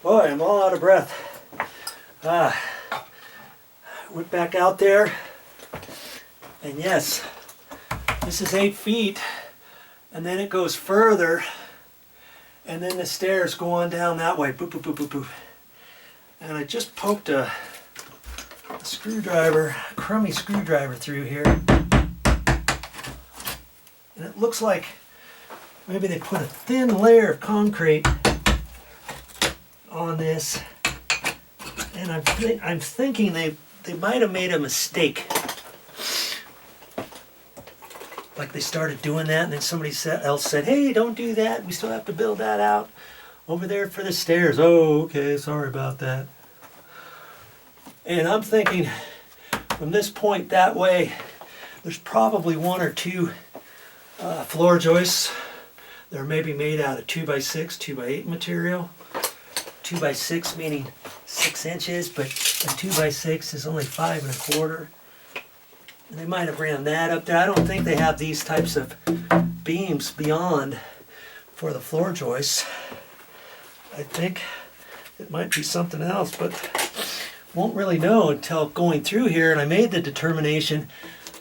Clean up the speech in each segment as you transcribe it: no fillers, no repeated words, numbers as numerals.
Boy, I'm all out of breath. Went back out there, and yes, this is 8 feet, and then it goes further, and then the stairs go on down that way. Boop, boop, boop, boop, boop. And I just poked a screwdriver, a crummy screwdriver through here, and it looks like maybe they put a thin layer of concrete on this, and I'm thinking they might have made a mistake. Like they started doing that, and then somebody else said, hey, don't do that, we still have to build that out over there for the stairs. Oh, okay, sorry about that. And I'm thinking from this point that way, there's probably 1 or 2 floor joists. They're maybe made out of 2x6, 2x8 material. 2x6 meaning 6 inches, but a 2x6 is only 5 1/4. And they might have ran that up there. I don't think they have these types of beams beyond for the floor joists. I think it might be something else, but won't really know until going through here. And I made the determination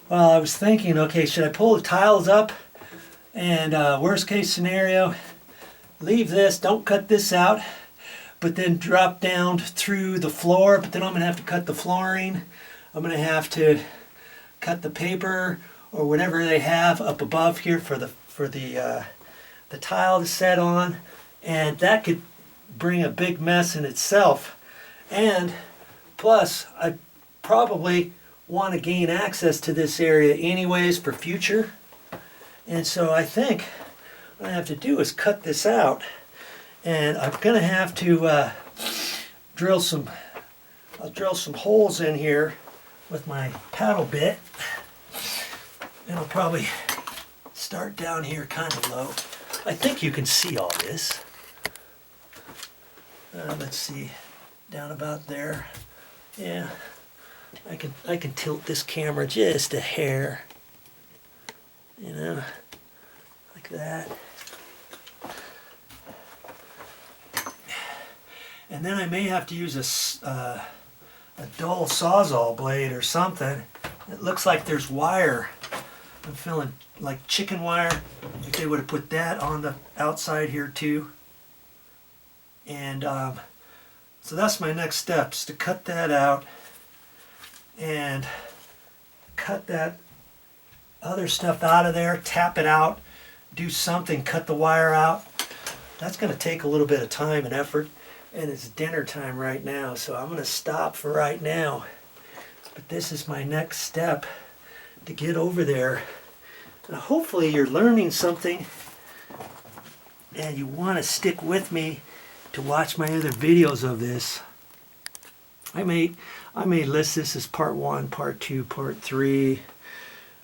while I was thinking, okay, should I pull the tiles up and worst case scenario, leave this, don't cut this out, but then drop down through the floor, but then I'm going to have to cut the flooring. I'm going to have to cut the paper or whatever they have up above here for the tile to set on, and that could bring a big mess in itself. And plus, I probably want to gain access to this area anyways for future, and so I think what I have to do is cut this out, and I'm going to have to drill some holes in here with my paddle bit, and I'll probably start down here kind of low. I think you can see all this. Let's see, down about there. Yeah, I can tilt this camera just a hair, you know, like that. And then I may have to use a dull Sawzall blade or something. It looks like there's wire. I'm feeling like chicken wire. If they would have put that on the outside here too. And so that's my next steps, to cut that out and cut that other stuff out of there, tap it out, do something, cut the wire out. That's going to take a little bit of time and effort. And it's dinner time right now, so I'm going to stop for right now. But this is my next step to get over there. And hopefully you're learning something and you want to stick with me to watch my other videos of this. I may list this as part 1, part 2, part 3,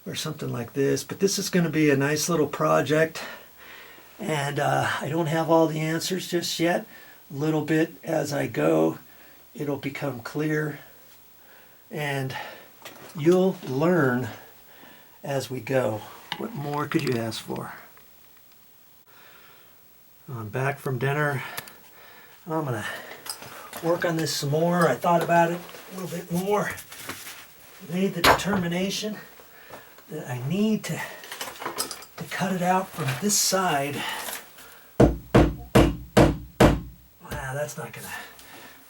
or something like this. But this is going to be a nice little project. And I don't have all the answers just yet. Little bit as I go, it'll become clear, and you'll learn as we go. What more could you ask for? I'm back from dinner. I'm gonna work on this some more. I thought about it a little bit more, made the determination that I need to cut it out from this side. That's not gonna,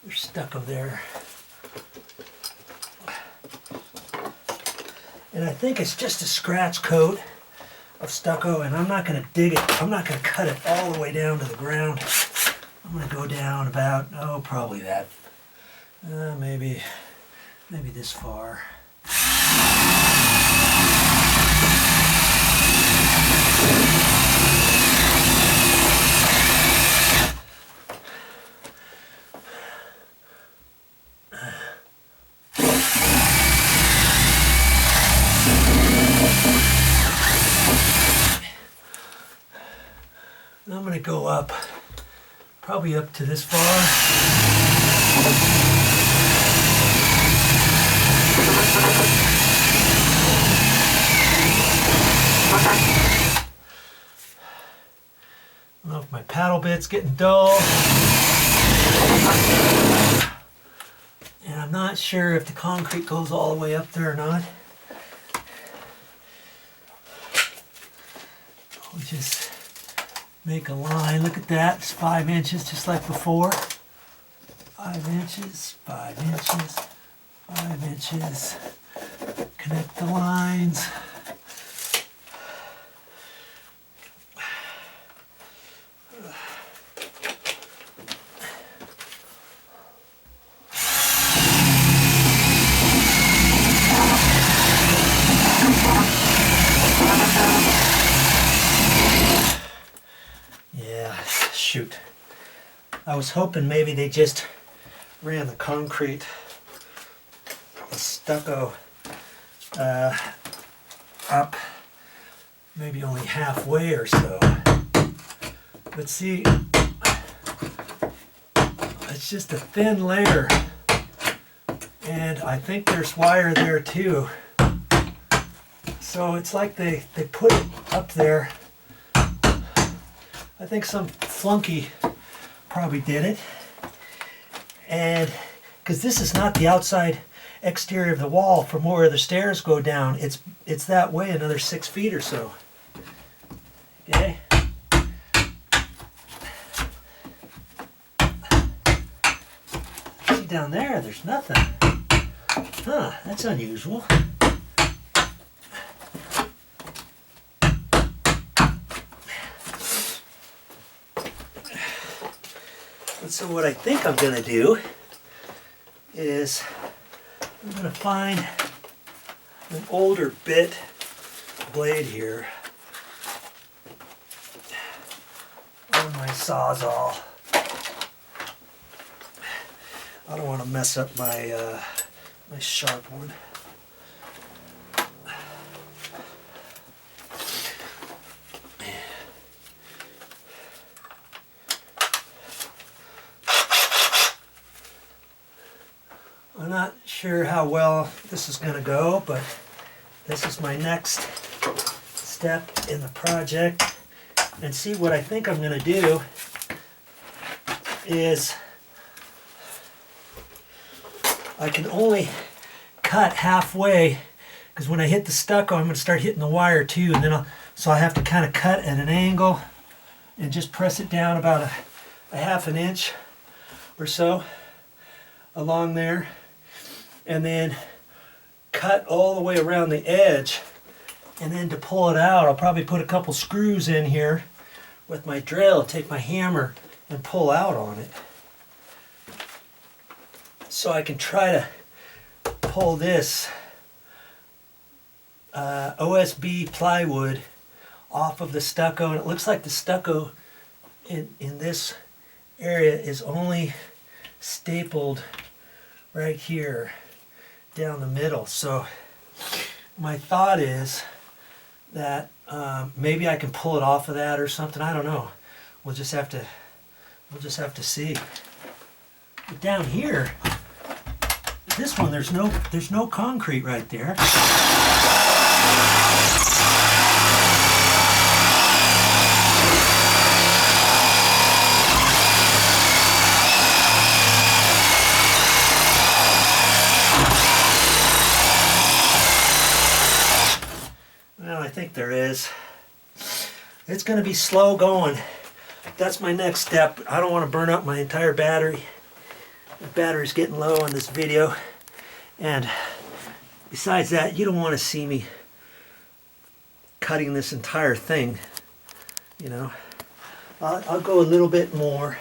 there's stucco there. And I think it's just a scratch coat of stucco, and I'm not gonna dig it, I'm not gonna cut it all the way down to the ground. I'm gonna go down about, oh, probably that, maybe this far. I'm going to go up, probably up to this far. I don't know if my paddle bit's getting dull. And I'm not sure if the concrete goes all the way up there or not. I'll just make a line. Look at that. It's 5 inches just like before. 5 inches, 5 inches, 5 inches. Connect the lines. Yeah, shoot. I was hoping maybe they just ran the concrete, the stucco up maybe only halfway or so. But see, it's just a thin layer, and I think there's wire there too. So it's like they put it up there. I think some flunky probably did it. And because this is not the outside exterior of the wall from where the stairs go down, it's that way another 6 feet or so. Okay. See down there, there's nothing. Huh, that's unusual. And so what I think I'm going to do is I'm going to find an older bit blade here on my Sawzall. I don't want to mess up my my sharp one. I'm not sure how well this is going to go, but this is my next step in the project. And see, what I think I'm going to do is I can only cut halfway, because when I hit the stucco, I'm going to start hitting the wire too, and then so I have to kind of cut at an angle and just press it down about a half an inch or so along there. And then cut all the way around the edge, and then to pull it out I'll probably put a couple screws in here with my drill, take my hammer and pull out on it, so I can try to pull this OSB plywood off of the stucco. And it looks like the stucco in this area is only stapled right here down the middle. So my thought is that maybe I can pull it off of that or something. I don't know. We'll just have to see. But down here, this one, there's no concrete right there. I think there is. It's going to be slow going. That's my next step. I don't want to burn up my entire battery. The battery's getting low on this video. And besides that, you don't want to see me cutting this entire thing. You know, I'll go a little bit more.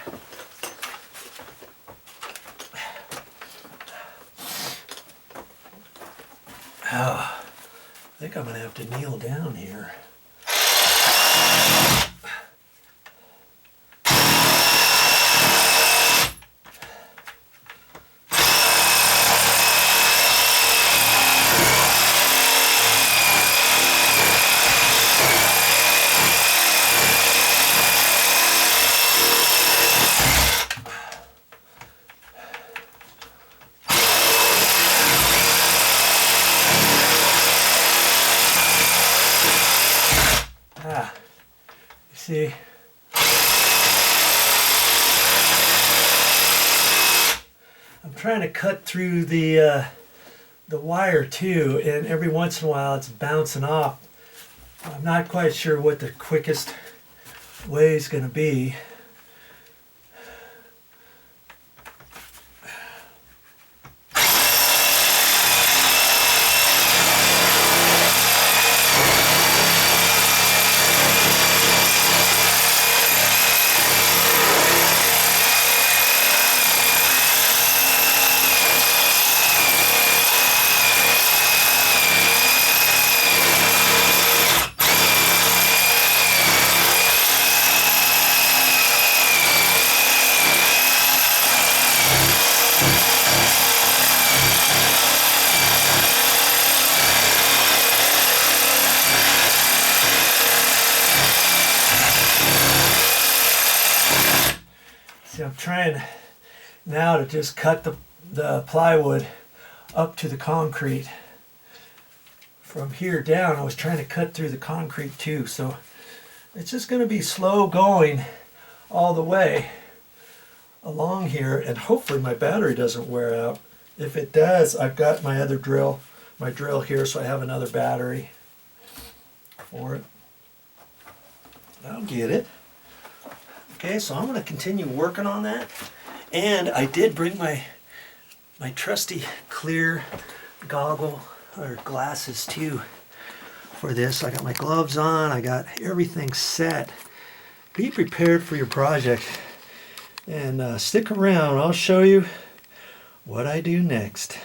Oh. I think I'm going to have to kneel down here. See, trying to cut through the wire too, and every once in a while it's bouncing off. I'm not quite sure what the quickest way is going to be. See, I'm trying now to just cut the plywood up to the concrete. From here down, I was trying to cut through the concrete too, so it's just going to be slow going all the way along here, and hopefully my battery doesn't wear out. If it does, I've got my other drill, my drill here, so I have another battery for it. I'll get it. Okay, so I'm going to continue working on that. And I did bring my trusty clear goggle or glasses too for this. I got my gloves on, I got everything set. Be prepared for your project, and stick around. I'll show you what I do next.